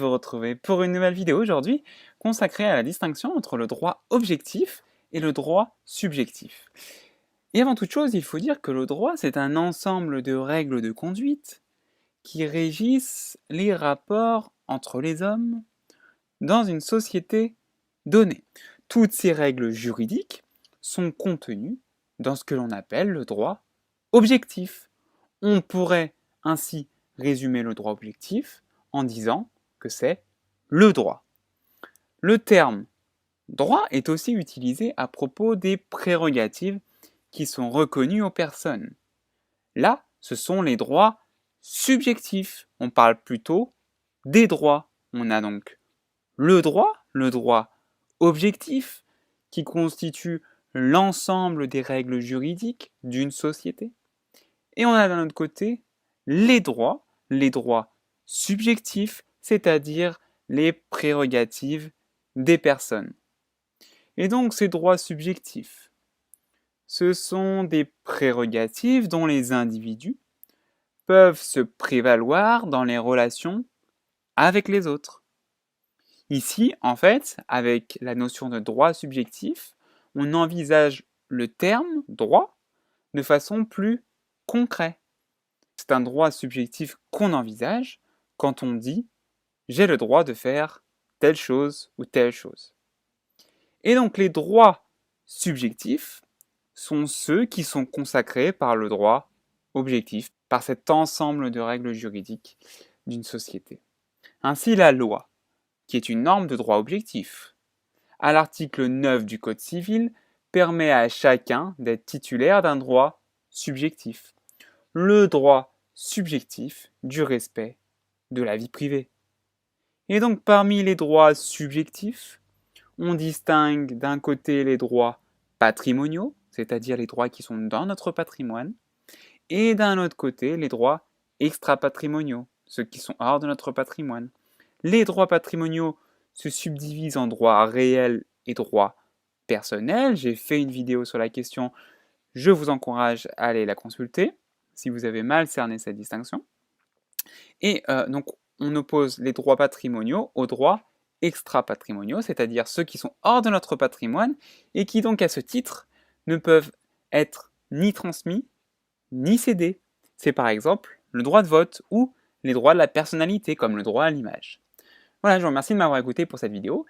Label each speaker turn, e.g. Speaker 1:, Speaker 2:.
Speaker 1: Vous retrouver pour une nouvelle vidéo aujourd'hui consacrée à la distinction entre le droit objectif et le droit subjectif. Et avant toute chose, il faut dire que le droit, c'est un ensemble de règles de conduite qui régissent les rapports entre les hommes dans une société donnée. Toutes ces règles juridiques sont contenues dans ce que l'on appelle le droit objectif. On pourrait ainsi résumer le droit objectif en disant que c'est le droit. Le terme droit est aussi utilisé à propos des prérogatives qui sont reconnues aux personnes. Là, ce sont les droits subjectifs. On parle plutôt des droits. On a donc le droit objectif, qui constitue l'ensemble des règles juridiques d'une société. Et on a d'un autre côté les droits subjectifs, c'est-à-dire les prérogatives des personnes. Et donc ces droits subjectifs, ce sont des prérogatives dont les individus peuvent se prévaloir dans les relations avec les autres. Ici, en fait, avec la notion de droit subjectif, on envisage le terme droit de façon plus concrète. C'est un droit subjectif qu'on envisage quand on dit « j'ai le droit de faire telle chose ou telle chose ». Et donc les droits subjectifs sont ceux qui sont consacrés par le droit objectif, par cet ensemble de règles juridiques d'une société. Ainsi la loi, qui est une norme de droit objectif, à l'article 9 du Code civil, permet à chacun d'être titulaire d'un droit subjectif. Le droit subjectif du respect de la vie privée. Et donc parmi les droits subjectifs, on distingue d'un côté les droits patrimoniaux, c'est-à-dire les droits qui sont dans notre patrimoine, et d'un autre côté les droits extra-patrimoniaux, ceux qui sont hors de notre patrimoine. Les droits patrimoniaux se subdivisent en droits réels et droits personnels. J'ai fait une vidéo sur la question, je vous encourage à aller la consulter si vous avez mal cerné cette distinction. Et donc on oppose les droits patrimoniaux aux droits extra-patrimoniaux, c'est-à-dire ceux qui sont hors de notre patrimoine et qui donc à ce titre ne peuvent être ni transmis ni cédés. C'est par exemple le droit de vote ou les droits de la personnalité comme le droit à l'image. Voilà, je vous remercie de m'avoir écouté pour cette vidéo